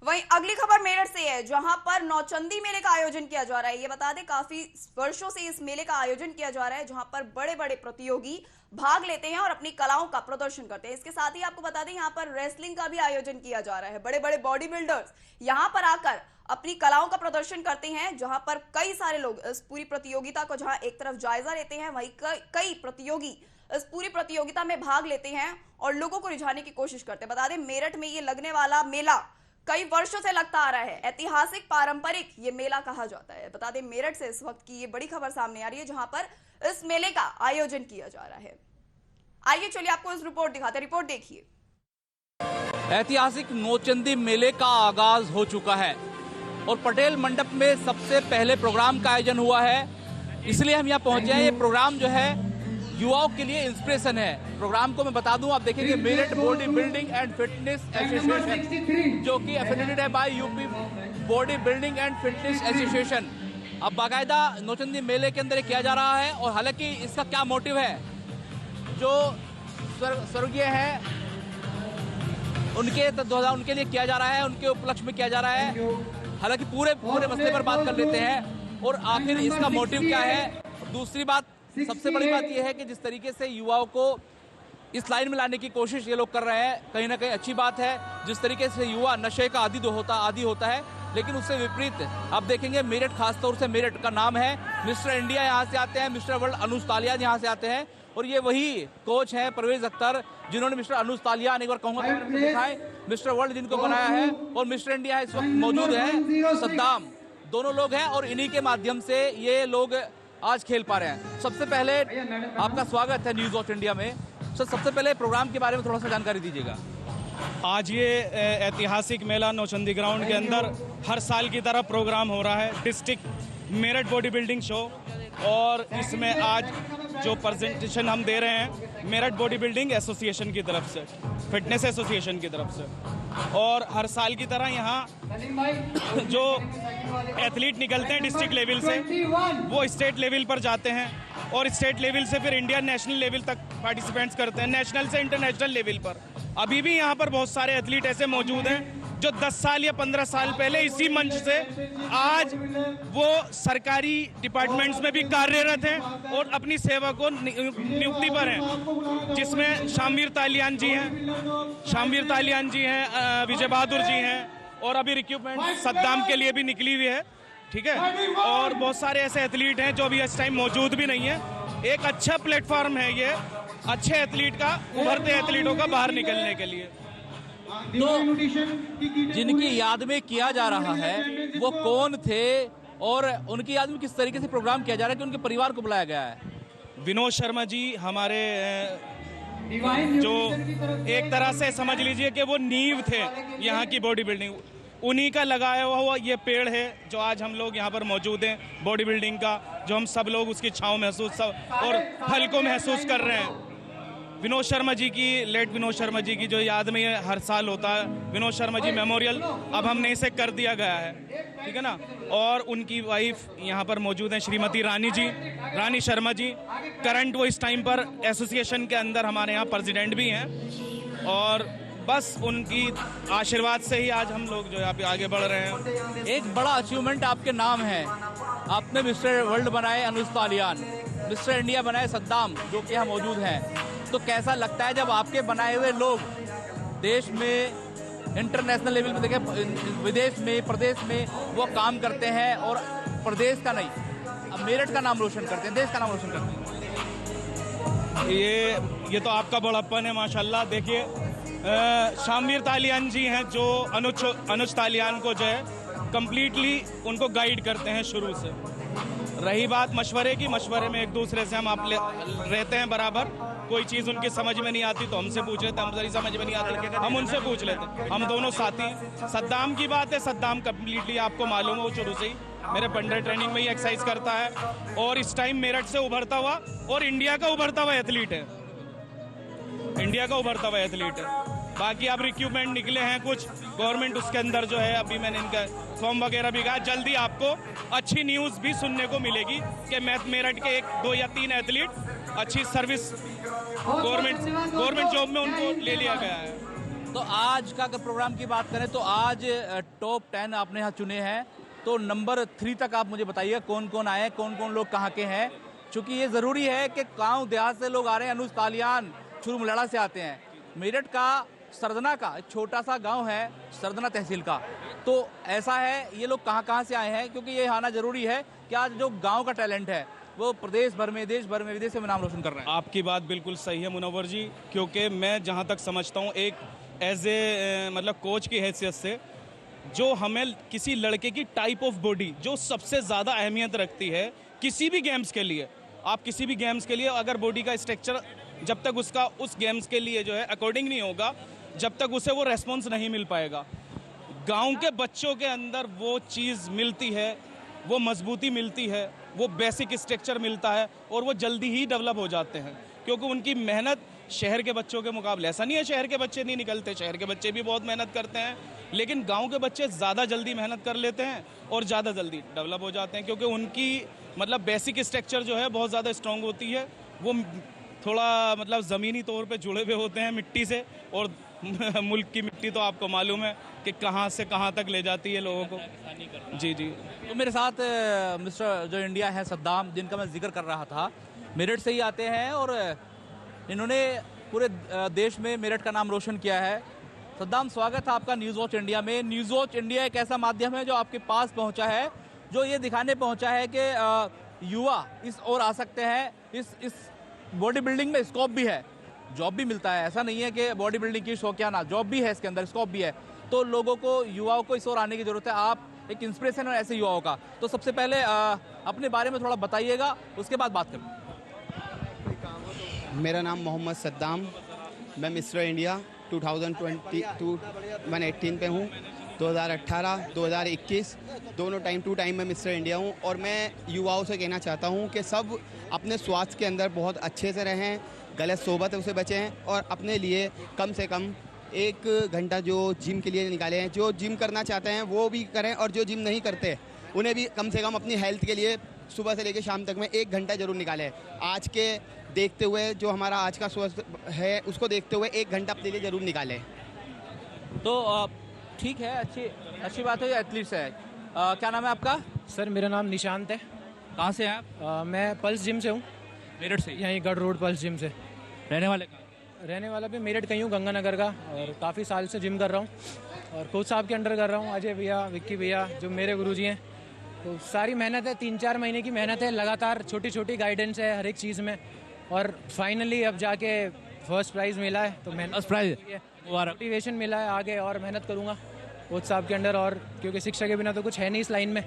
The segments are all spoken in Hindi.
वहीं अगली खबर मेरठ से है, जहां पर नौचंदी मेले का आयोजन किया जा रहा है। ये बता दें, काफी वर्षों से इस मेले का आयोजन किया जा रहा है, जहां पर बड़े बड़े प्रतियोगी भाग लेते हैं और अपनी कलाओं का प्रदर्शन करते हैं। इसके साथ ही आपको बता दें, यहाँ पर रेसलिंग का भी आयोजन किया जा रहा है। बड़े बड़े बॉडी बिल्डर्स यहाँ पर आकर अपनी कलाओं का प्रदर्शन करते हैं, जहां पर कई सारे लोग इस पूरी प्रतियोगिता को जहां एक तरफ जायजा लेते हैं, वहीं कई प्रतियोगी इस पूरी प्रतियोगिता में भाग लेते हैं और लोगों को रिझाने की कोशिश करते हैं। बता दें, मेरठ में ये लगने वाला मेला कई वर्षों से लगता आ रहा है। ऐतिहासिक पारंपरिक ये मेला कहा जाता है। बता दें, मेरठ से इस वक्त की ये बड़ी खबर सामने आ रही है, जहां पर इस मेले का आयोजन किया जा रहा है। आइए चलिए आपको इस रिपोर्ट दिखाते हैं। रिपोर्ट देखिए। ऐतिहासिक नौचंदी मेले का आगाज हो चुका है और पटेल मंडप में सबसे पहले प्रोग्राम का आयोजन हुआ है, इसलिए हम यहाँ पहुंचे हैं। ये प्रोग्राम जो है युवाओं के लिए इंस्पिरेशन है। प्रोग्राम को मैं बता दूं, आप देखेंगे Meerut body building and fitness association, जो कि एफिलिएटेड है bye UP body building and fitness association. अब बाकायदा नौचंदी मेले के अंदर किया जा रहा है और हालांकि इसका क्या मोटिव है, जो स्वर्गीय है उनके लिए किया जा रहा है, उनके उपलक्ष्य में किया जा रहा है। हालांकि पूरे मसले पर बात कर लेते हैं और आखिर इसका मोटिव क्या है। दूसरी बात, सबसे बड़ी बात यह है कि जिस तरीके से युवाओं को इस लाइन में लाने की कोशिश ये लोग कर रहे हैं, कहीं ना कहीं अच्छी बात है। जिस तरीके से युवा नशे का आदी होता है, लेकिन उससे विपरीत आप देखेंगे मेरठ, खासतौर से मेरठ का नाम है। मिस्टर इंडिया यहाँ से आते हैं, मिस्टर वर्ल्ड अनुज तालियान यहाँ से आते हैं और ये वही कोच हैं परवेज अख्तर, जिन्होंने मिस्टर अनुज तालियान, एक बार कहूँगा तो दिखाए, मिस्टर वर्ल्ड जिनको बनाया है, और मिस्टर इंडिया इस वक्त मौजूद है सद्दाम, दोनों लोग हैं और इन्हीं के माध्यम से ये लोग आज खेल पा रहे हैं। सबसे पहले आपका स्वागत है न्यूज ऑफ इंडिया में। सबसे पहले प्रोग्राम के बारे में थोड़ा सा जानकारी दीजिएगा। आज ये ऐतिहासिक मेला नौचंदी ग्राउंड के अंदर हर साल की तरह प्रोग्राम हो रहा है, district Meerut body building show, और इसमें आज जो प्रेजेंटेशन हम दे रहे हैं मेरठ बॉडी बिल्डिंग एसोसिएशन की तरफ से, फिटनेस एसोसिएशन की तरफ से। और हर साल की तरह यहाँ जो एथलीट निकलते हैं डिस्ट्रिक्ट लेवल से, वो स्टेट लेवल पर जाते हैं और स्टेट लेवल से फिर इंडियन नेशनल लेवल तक पार्टिसिपेंट्स करते हैं, नेशनल से इंटरनेशनल लेवल पर। अभी भी यहाँ पर बहुत सारे एथलीट ऐसे मौजूद हैं जो 10 साल या 15 साल पहले इसी मंच से आज वो सरकारी डिपार्टमेंट्स में भी कार्यरत हैं और अपनी सेवा को नियुक्ति पर हैं, जिसमें शामवीर तालियान जी हैं, विजय बहादुर जी हैं, और अभी रिक्रूटमेंट सद्दाम के लिए भी निकली हुई है, ठीक है। और बहुत सारे ऐसे एथलीट हैं जो अभी इस टाइम मौजूद भी नहीं है। एक अच्छा प्लेटफॉर्म है ये अच्छे एथलीट का, उभरते एथलीटों का बाहर निकलने के लिए। तो जिनकी याद में किया जा रहा है वो कौन थे और उनकी याद में किस तरीके से प्रोग्राम किया जा रहा है कि उनके परिवार को बुलाया गया है? विनोद शर्मा जी हमारे जो एक तरह से समझ लीजिए कि वो नींव थे यहाँ की बॉडी बिल्डिंग, उन्हीं का लगाया हुआ ये पेड़ है जो आज हम लोग यहाँ पर मौजूद हैं बॉडी बिल्डिंग का, जो हम सब लोग उसकी छाँव महसूस और फल को महसूस कर रहे हैं। विनोद शर्मा जी की, लेट विनोद शर्मा जी की जो याद में ये हर साल होता है विनोद शर्मा जी मेमोरियल, अब हमने इसे कर दिया गया है, ठीक है ना। और उनकी वाइफ यहाँ पर मौजूद हैं श्रीमती रानी शर्मा जी, करंट वो इस टाइम पर एसोसिएशन के अंदर हमारे यहाँ प्रेसिडेंट भी हैं, और बस उनकी आशीर्वाद से ही आज हम लोग जो यहाँ पे आगे बढ़ रहे हैं। एक बड़ा अचीवमेंट आपके नाम है, आपने मिस्टर वर्ल्ड बनाए अनुज तालियान, मिस्टर इंडिया बनाए सद्दाम, जो कि यहाँ मौजूद हैं। तो कैसा लगता है जब आपके बनाए हुए लोग देश में इंटरनेशनल लेवल में, देखें विदेश में, प्रदेश में वो काम करते हैं और प्रदेश का नहीं, अब मेरठ का नाम रोशन करते हैं, देश का नाम रोशन करते हैं? ये तो आपका बड़प्पन है माशाल्लाह। देखिए शामवीर तालियान जी हैं जो अनुज तालियान को जो है कंप्लीटली उनको गाइड करते हैं शुरू से। रही बात मशवरे की, मशवरे में एक दूसरे से हम आप रहते हैं बराबर। कोई चीज़ उनकी समझ में नहीं आती तो हमसे पूछ लेते, हमसे समझ में नहीं आती हम उनसे पूछ लेते, हम दोनों साथी। सद्दाम की बात है, सद्दाम कंप्लीटली आपको मालूम हो शुरू से ही मेरे पंडर ट्रेनिंग में ही एक्सरसाइज करता है और इस टाइम मेरठ से उभरता हुआ और इंडिया का उभरता हुआ एथलीट है, इंडिया का उभरता हुआ एथलीट है। बाकी अब रिक्रूटमेंट निकले हैं कुछ गवर्नमेंट, उसके अंदर जो है अभी मैंने इनका फॉर्म वगैरह भी कहा, जल्दी आपको अच्छी न्यूज़ भी सुनने को मिलेगी कि मेरठ के 1, 2 या 3 एथलीट अच्छी सर्विस गवर्नमेंट जॉब में उनको ले लिया गया है। तो आज का अगर प्रोग्राम की बात करें तो आज टॉप 10 आपने यहाँ चुने हैं, तो नंबर 3 तक आप मुझे बताइए कौन कौन आए, कौन कौन लोग कहाँ के हैं, क्योंकि ये ज़रूरी है कि गांव देहात से लोग आ रहे हैं। अनुज तालियान छुरमुलाड़ा से आते हैं। मेरठ का सरदना का एक छोटा सा गांव है, सरदना तहसील का, तो ऐसा है ये लोग कहाँ से आए हैं, क्योंकि ये आना ज़रूरी है कि आज जो गाँव का टैलेंट है वो प्रदेश भर में, देश भर में, विदेशों में नाम रोशन कर रहा है। आपकी बात बिल्कुल सही है मुनव्वर जी, क्योंकि मैं जहाँ तक समझता हूँ एक एज ए मतलब कोच की हैसियत से, जो हमें किसी लड़के की टाइप ऑफ बॉडी जो सबसे ज़्यादा अहमियत रखती है किसी भी गेम्स के लिए, आप किसी भी गेम्स के लिए अगर बॉडी का स्ट्रक्चर जब तक उसका उस गेम्स के लिए जो है अकॉर्डिंग नहीं होगा, जब तक उसे वो रेस्पॉन्स नहीं मिल पाएगा। गांव के बच्चों के अंदर वो चीज़ मिलती है, वो मजबूती मिलती है, वो बेसिक स्ट्रक्चर मिलता है और वो जल्दी ही डेवलप हो जाते हैं, क्योंकि उनकी मेहनत शहर के बच्चों के मुकाबले, ऐसा नहीं है शहर के बच्चे नहीं निकलते, शहर के बच्चे भी बहुत मेहनत करते हैं, लेकिन गांव के बच्चे ज़्यादा जल्दी मेहनत कर लेते हैं और ज़्यादा जल्दी डेवलप हो जाते हैं, क्योंकि उनकी मतलब बेसिक स्ट्रक्चर जो है बहुत ज़्यादा स्ट्रॉन्ग होती है। वो थोड़ा मतलब ज़मीनी तौर पे जुड़े हुए होते हैं मिट्टी से, और मुल्क की मिट्टी तो आपको मालूम है कि कहाँ से कहाँ तक ले जाती है लोगों को। जी जी। तो मेरे साथ मिस्टर जो इंडिया है सद्दाम, जिनका मैं जिक्र कर रहा था, मेरठ से ही आते हैं और इन्होंने पूरे देश में मेरठ का नाम रोशन किया है। सद्दाम, स्वागत है आपका न्यूज़ वॉच इंडिया में। न्यूज़ वॉच इंडिया एक ऐसा माध्यम है जो आपके पास पहुंचा है, जो ये दिखाने पहुंचा है कि युवा इस ओर आ सकते हैं। इस बॉडी बिल्डिंग में स्कोप भी है, जॉब भी मिलता है, ऐसा नहीं है कि बॉडी बिल्डिंग की शौकियाना, जॉब भी है इसके अंदर, स्कोप भी है। तो लोगों को, युवाओं को इस ओर आने की ज़रूरत है। आप एक इंस्पिरेशन है ऐसे युवाओं का, तो सबसे पहले अपने बारे में थोड़ा बताइएगा, उसके बाद बात करें। मेरा नाम मोहम्मद सद्दाम, मैं मिस्टर इंडिया 2018 पे हूँ। 2018, 2021 दोनों टाइम 2 टाइम मैं मिस्टर इंडिया हूँ। और मैं युवाओं से कहना चाहता हूँ कि सब अपने स्वास्थ्य के अंदर बहुत अच्छे से रहें, गलत सोबत से बचें और अपने लिए कम से कम 1 घंटा जो जिम के लिए निकाले हैं, जो जिम करना चाहते हैं वो भी करें, और जो जिम नहीं करते उन्हें भी कम से कम अपनी हेल्थ के लिए सुबह से लेकर शाम तक में 1 घंटा जरूर निकालें। आज के देखते हुए, जो हमारा आज का स्वास्थ्य है उसको देखते हुए 1 घंटा अपने लिए जरूर निकालें। तो ठीक है, अच्छी बात है, एथलीट्स है। क्या नाम है आपका? सर मेरा नाम निशांत है। कहाँ से हैं आप? मैं पल्स जिम से हूँ, मेरठ से? यहीं गढ़ रोड पल्स जिम से। रहने वाले का? रहने वाला भी मेरठ का ही हूँ, गंगानगर का, और काफ़ी साल से जिम कर रहा हूँ और कोच साहब के अंडर कर रहा हूँ, अजय भैया, विक्की भैया, जो मेरे गुरुजी हैं। तो सारी मेहनत है, 3-4 महीने की मेहनत है, लगातार छोटी छोटी गाइडेंस है हर एक चीज़ में, और फाइनली अब जाके फर्स्ट प्राइज़ मिला है। तो मेहनत, फर्स्ट प्राइज, मोटिवेशन मिला है, आगे और मेहनत करूँगा कोच साहब के अंडर, और क्योंकि शिक्षा के बिना तो कुछ है नहीं इस लाइन में,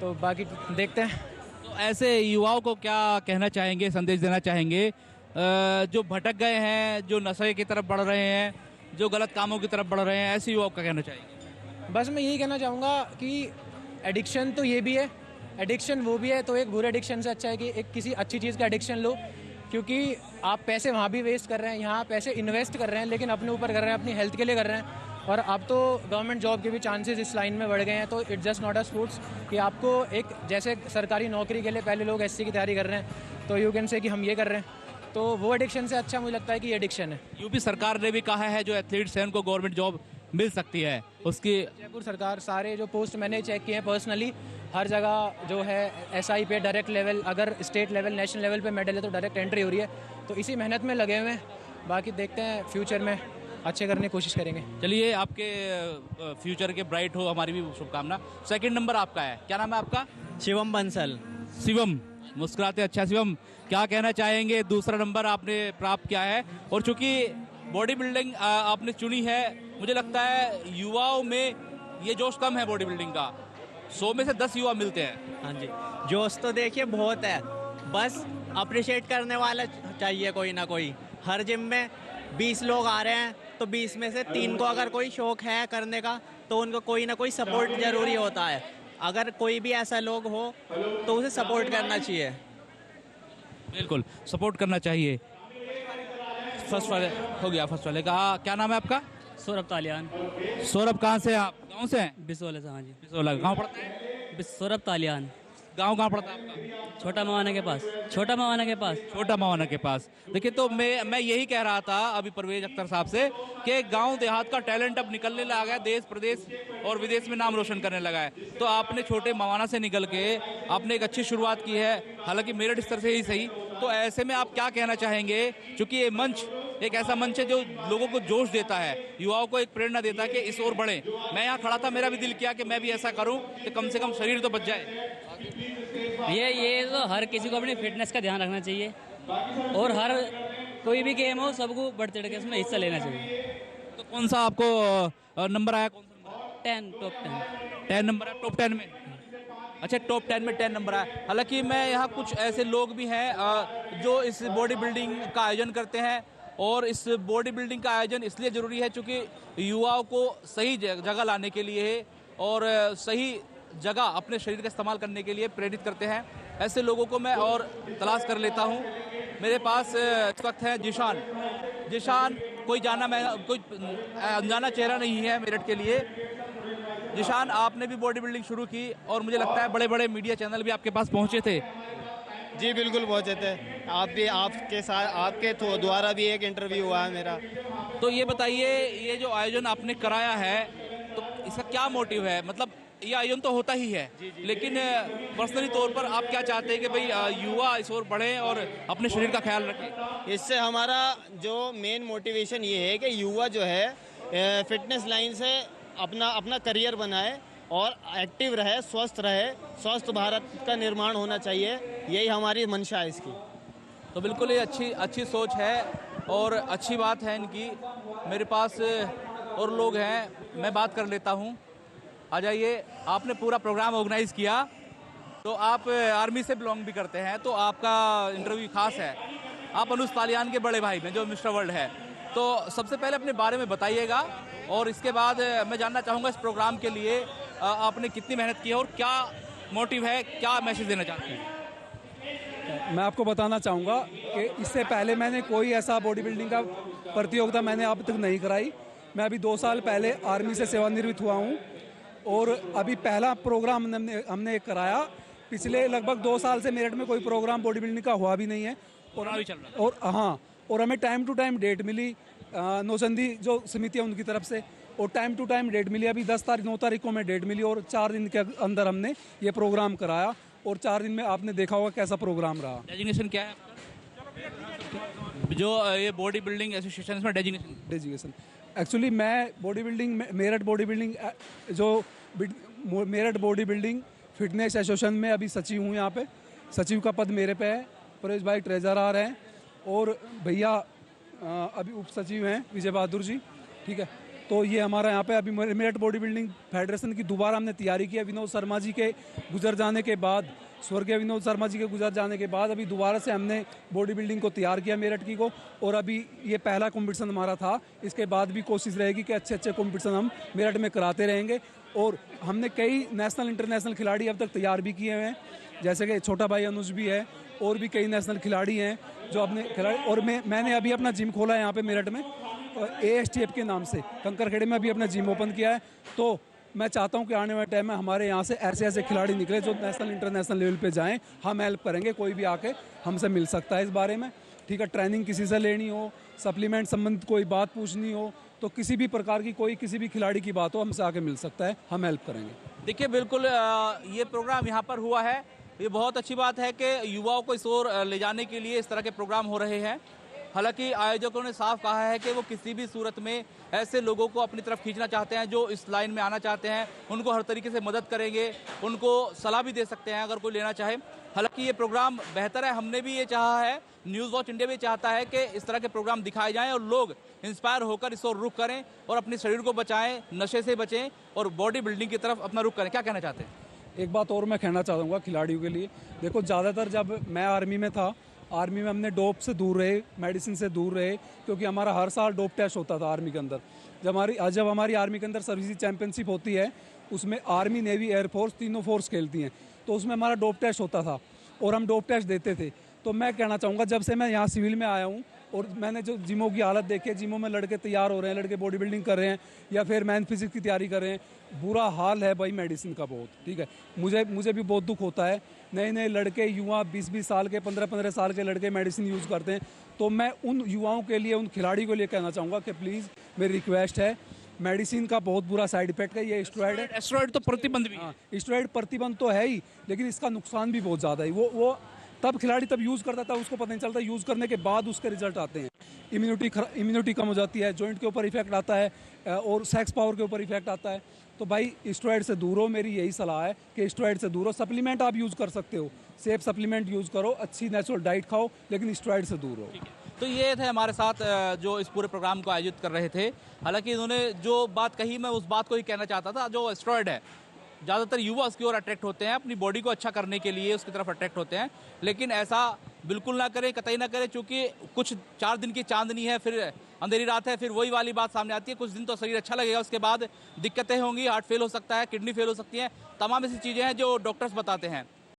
तो बाकी देखते हैं। तो ऐसे युवाओं को क्या कहना चाहेंगे, संदेश देना चाहेंगे जो भटक गए हैं, जो नशे की तरफ बढ़ रहे हैं, जो गलत कामों की तरफ बढ़ रहे हैं, ऐसे युवाओं को क्या कहना चाहेंगे? बस मैं यही कहना चाहूँगा कि एडिक्शन तो ये भी है, एडिक्शन वो भी है, तो एक बुरे एडिक्शन से अच्छा है कि एक किसी अच्छी चीज़ का एडिक्शन लो, क्योंकि आप पैसे वहाँ भी वेस्ट कर रहे हैं, यहाँ पैसे इन्वेस्ट कर रहे हैं, लेकिन अपने ऊपर कर रहे हैं, अपनी हेल्थ के लिए कर रहे हैं। और अब तो गवर्नमेंट जॉब के भी चांसेस इस लाइन में बढ़ गए हैं, तो it's just not a sports कि आपको एक, जैसे सरकारी नौकरी के लिए पहले लोग एससी की तैयारी कर रहे हैं, तो यू कैन से कि हम ये कर रहे हैं, तो वो एडिक्शन से अच्छा मुझे लगता है कि ये एडिक्शन है। यूपी सरकार ने भी कहा है जो एथलीट्स हैं उनको गवर्नमेंट जॉब मिल सकती है, उसकी जयपुर सरकार, सारे जो पोस्ट मैंने चेक किए हैं पर्सनली, हर जगह जो है एसआई पे डायरेक्ट लेवल, अगर स्टेट लेवल, नेशनल लेवल पे मेडल है तो डायरेक्ट एंट्री हो रही है, तो इसी मेहनत में लगे हुए हैं। बाकी देखते हैं फ्यूचर में अच्छे करने की कोशिश करेंगे। चलिए, आपके फ्यूचर के ब्राइट हो, हमारी भी शुभकामना। सेकंड नंबर आपका है, क्या नाम है आपका? शिवम बंसल। शिवम, मुस्कुराते अच्छा। शिवम, क्या कहना चाहेंगे? दूसरा नंबर आपने प्राप्त किया है, और चूंकि बॉडी बिल्डिंग आपने चुनी है, मुझे लगता है युवाओं में ये जोश कम है बॉडी बिल्डिंग का, 100 में से 10 युवा मिलते हैं। हाँ जी, जोश तो देखिए बहुत है, बस अप्रिशिएट करने वाला चाहिए कोई ना कोई। हर जिम में 20 लोग आ रहे हैं, तो 20 में से 3 को अगर कोई शौक है करने का, तो उनको कोई ना कोई सपोर्ट जरूरी होता है। अगर कोई भी ऐसा लोग हो तो उसे सपोर्ट करना चाहिए। बिल्कुल सपोर्ट करना चाहिए। फर्स्ट वाले हो गया, फर्स्ट वाले का। क्या नाम है आपका? सौरभ तालियान। सौरभ, कहाँ से हैं आप? गाँव से हैं? बिसोले से। हाँ जी, बिसोला। गाँव पड़ता है? सौरभ तालियान। गांव कहाँ पड़ता है आपका? छोटा मवाना के पास, छोटा मवाना के पास। छोटा मवाना के पास। देखिए, तो मैं यही कह रहा था अभी परवेज अख्तर साहब से कि गांव देहात का टैलेंट अब निकलने लगा है, देश प्रदेश और विदेश में नाम रोशन करने लगा है। तो आपने छोटे मवाना से निकल के आपने एक अच्छी शुरुआत की है, हालांकि मेरठ स्तर से ही सही। तो ऐसे में आप क्या कहना चाहेंगे, क्योंकि ये मंच एक ऐसा मंच है जो लोगों को जोश देता है, युवाओं को एक प्रेरणा देता है कि इस ओर बढ़े। मैं यहाँ खड़ा था, मेरा भी दिल किया कि मैं भी ऐसा करूँ कि कम से कम शरीर तो बच जाए। ये तो हर किसी को अपनी फिटनेस का ध्यान रखना चाहिए और हर कोई भी गेम हो सबको बढ़ चढ़ के उसमें हिस्सा लेना चाहिए। तो कौन सा आपको नंबर आया? कौन सा नंबर? 10 टॉप 10। 10 नंबर है टॉप 10 में। अच्छा, टॉप 10 में 10 नंबर आया। हालांकि मैं यहाँ कुछ ऐसे लोग भी हैं जो इस बॉडी बिल्डिंग का आयोजन करते हैं, और इस बॉडी बिल्डिंग का आयोजन इसलिए ज़रूरी है क्योंकि युवाओं को सही जगह लाने के लिए और सही जगह अपने शरीर का इस्तेमाल करने के लिए प्रेरित करते हैं। ऐसे लोगों को मैं और तलाश कर लेता हूँ। मेरे पास इस वक्त है जिशान। जिशान कोई अनजाना चेहरा नहीं है मेरठ के लिए। जिशान, आपने भी बॉडी बिल्डिंग शुरू की और मुझे लगता है बड़े बड़े मीडिया चैनल भी आपके पास पहुँचे थे। जी बिल्कुल पहुँचे थे। आप भी, आपके साथ, आपके द्वारा भी एक इंटरव्यू हुआ है मेरा। तो ये बताइए, ये जो आयोजन आपने कराया है तो इसका क्या मोटिव है? मतलब ये आयोजन तो होता ही है, लेकिन पर्सनली तौर पर आप क्या चाहते हैं कि भाई युवा इस ओर बढ़ें और अपने शरीर का ख्याल रखें? इससे हमारा जो मेन मोटिवेशन ये है कि युवा जो है फिटनेस लाइन से अपना करियर बनाए और एक्टिव रहे, स्वस्थ रहे। स्वस्थ भारत का निर्माण होना चाहिए, यही हमारी मंशा है इसकी। तो बिल्कुल ये अच्छी सोच है और अच्छी बात है इनकी। मेरे पास और लोग हैं, मैं बात कर लेता हूँ। आ जाइए। आपने पूरा प्रोग्राम ऑर्गेनाइज किया, तो आप आर्मी से बिलोंग भी करते हैं, तो आपका इंटरव्यू खास है। आप अनुज तालियान के बड़े भाई में जो मिस्टर वर्ल्ड है। तो सबसे पहले अपने बारे में बताइएगा और इसके बाद मैं जानना चाहूँगा इस प्रोग्राम के लिए आपने कितनी मेहनत की है और क्या मोटिव है, क्या मैसेज देना चाहते हैं? मैं आपको बताना चाहूँगा कि इससे पहले मैंने कोई ऐसा बॉडी बिल्डिंग का प्रतियोगिता मैंने अब तक नहीं कराई। मैं अभी 2 साल पहले आर्मी से सेवानिवृत्त हुआ हूँ और अभी पहला प्रोग्राम हमने कराया। पिछले लगभग 2 साल से मेरठ में कोई प्रोग्राम बॉडी बिल्डिंग का हुआ भी नहीं है और हमें टाइम टू टाइम डेट मिली नौचंदी जो समिति है उनकी तरफ से, और टाइम टू टाइम डेट मिली। अभी 10 तारीख 9 तारीख को हमें डेट मिली और 4 दिन के अंदर हमने ये प्रोग्राम कराया और 4 दिन में आपने देखा होगा कैसा प्रोग्राम रहा। डेजिग्नेशन क्या है आपका? जो ये बॉडी बिल्डिंग एसोसिएशन में डेजिग्नेशन एक्चुअली मैं body building Meerut body building जो Meerut body building fitness association में अभी सचिव हूँ। यहाँ पे सचिव का पद मेरे पे है, परेश भाई ट्रेजरर हैं और भैया अभी उप सचिव हैं विजय बहादुर जी। ठीक है, तो ये हमारा यहाँ पे अभी मेरठ बॉडी बिल्डिंग फेडरेशन की दोबारा हमने तैयारी की है। विनोद शर्मा जी के गुजर जाने के बाद, स्वर्गीय विनोद शर्मा जी के गुजर जाने के बाद अभी दोबारा से हमने बॉडी बिल्डिंग को तैयार किया मेरठ की को, और अभी ये पहला कंपटीशन हमारा था। इसके बाद भी कोशिश रहेगी कि अच्छे अच्छे कंपटीशन हम मेरठ में कराते रहेंगे और हमने कई नेशनल इंटरनेशनल खिलाड़ी अब तक तैयार भी किए हुए हैं, जैसे कि छोटा भाई अनुज भी है और भी कई नेशनल खिलाड़ी हैं जो अपने खिलाड़ी। और मैंने अभी अपना जिम खोला है यहाँ पे मेरठ में ASTF के नाम से, कंकरखेड़े में अभी अपना जिम ओपन किया है। तो मैं चाहता हूँ कि आने वाले टाइम में हमारे यहाँ से ऐसे ऐसे खिलाड़ी निकले जो नेशनल इंटरनेशनल लेवल पे जाएं। हम हेल्प करेंगे, कोई भी आके हमसे मिल सकता है इस बारे में। ठीक है, ट्रेनिंग किसी से लेनी हो, सप्लीमेंट संबंधित कोई बात पूछनी हो, तो किसी भी प्रकार की कोई किसी भी खिलाड़ी की बात हो हमसे आके मिल सकता है, हम हेल्प करेंगे। देखिए, बिल्कुल ये प्रोग्राम यहाँ पर हुआ है, ये बहुत अच्छी बात है कि युवाओं को इस ओर ले जाने के लिए इस तरह के प्रोग्राम हो रहे हैं। हालांकि आयोजकों ने साफ कहा है कि वो किसी भी सूरत में ऐसे लोगों को अपनी तरफ खींचना चाहते हैं जो इस लाइन में आना चाहते हैं, उनको हर तरीके से मदद करेंगे, उनको सलाह भी दे सकते हैं अगर कोई लेना चाहे। हालांकि ये प्रोग्राम बेहतर है, हमने भी ये चाहा है, न्यूज़ वॉच इंडिया भी चाहता है कि इस तरह के प्रोग्राम दिखाए जाएं और लोग इंस्पायर होकर इस ओर रुख करें और अपने शरीर को बचाएं, नशे से बचें और बॉडी बिल्डिंग की तरफ अपना रुख करें। क्या कहना चाहते हैं? एक बात और मैं कहना चाहूँगा खिलाड़ियों के लिए। देखो, ज़्यादातर जब मैं आर्मी में था, आर्मी में हमने डोप से दूर रहे, मेडिसिन से दूर रहे, क्योंकि हमारा हर साल डोप टेस्ट होता था आर्मी के अंदर। जब हमारी आर्मी के अंदर सर्विस चैंपियनशिप होती है, उसमें आर्मी, नेवी, एयरफोर्स तीनों फोर्स खेलती हैं, तो उसमें हमारा डोप टेस्ट होता था और हम डोप टेस्ट देते थे। तो मैं कहना चाहूँगा, जब से मैं यहाँ सिविल में आया हूँ और मैंने जो जिमों की हालत देखी है, जिमों में लड़के तैयार हो रहे हैं, लड़के बॉडी बिल्डिंग कर रहे हैं या फिर मैन फिजिक्स की तैयारी कर रहे हैं, बुरा हाल है भाई मेडिसिन का बहुत। ठीक है, मुझे भी बहुत दुख होता है, नए नए लड़के युवा 20-20 साल के 15-15 साल के लड़के मेडिसिन यूज़ करते हैं। तो मैं उन युवाओं के लिए, उन खिलाड़ी को लिए कहना चाहूँगा कि प्लीज़ मेरी रिक्वेस्ट है, मेडिसिन का बहुत बुरा साइड इफेक्ट है ये स्टेरॉइड है। एस्टेरॉइड तो प्रतिबंध भी है। हाँ, स्टेरॉइड प्रतिबंध तो है ही, लेकिन इसका नुकसान भी बहुत ज़्यादा है। वो तब खिलाड़ी तब यूज़ करता था, उसको पता नहीं चलता, यूज़ करने के बाद उसके रिजल्ट आते हैं। इम्यूनिटी कम हो जाती है, जॉइंट के ऊपर इफेक्ट आता है और सेक्स पावर के ऊपर इफेक्ट आता है। तो भाई स्टेरॉइड से दूर हो, मेरी यही सलाह है कि स्टेरॉइड से दूर हो। सप्लीमेंट आप यूज़ कर सकते हो, सेफ सप्लीमेंट यूज़ करो, अच्छी नेचुरल डाइट खाओ, लेकिन स्टेरॉइड से दूर हो। तो ये थे हमारे साथ जो इस पूरे प्रोग्राम को आयोजित कर रहे थे। हालांकि इन्होंने जो बात कही, मैं उस बात को ही कहना चाहता था। जो एस्टेरॉइड है, ज़्यादातर युवा उसकी ओर अट्रैक्ट होते हैं, अपनी बॉडी को अच्छा करने के लिए उसकी तरफ अट्रैक्ट होते हैं, लेकिन ऐसा बिल्कुल ना करें, कतई ना करें, क्योंकि कुछ 4 दिन की चांदनी है, फिर अंधेरी रात है, फिर वही वाली बात सामने आती है। कुछ दिन तो शरीर अच्छा लगेगा, उसके बाद दिक्कतें होंगी, हार्ट फेल हो सकता है, किडनी फेल हो सकती है, तमाम ऐसी चीज़ें हैं जो डॉक्टर्स बताते हैं।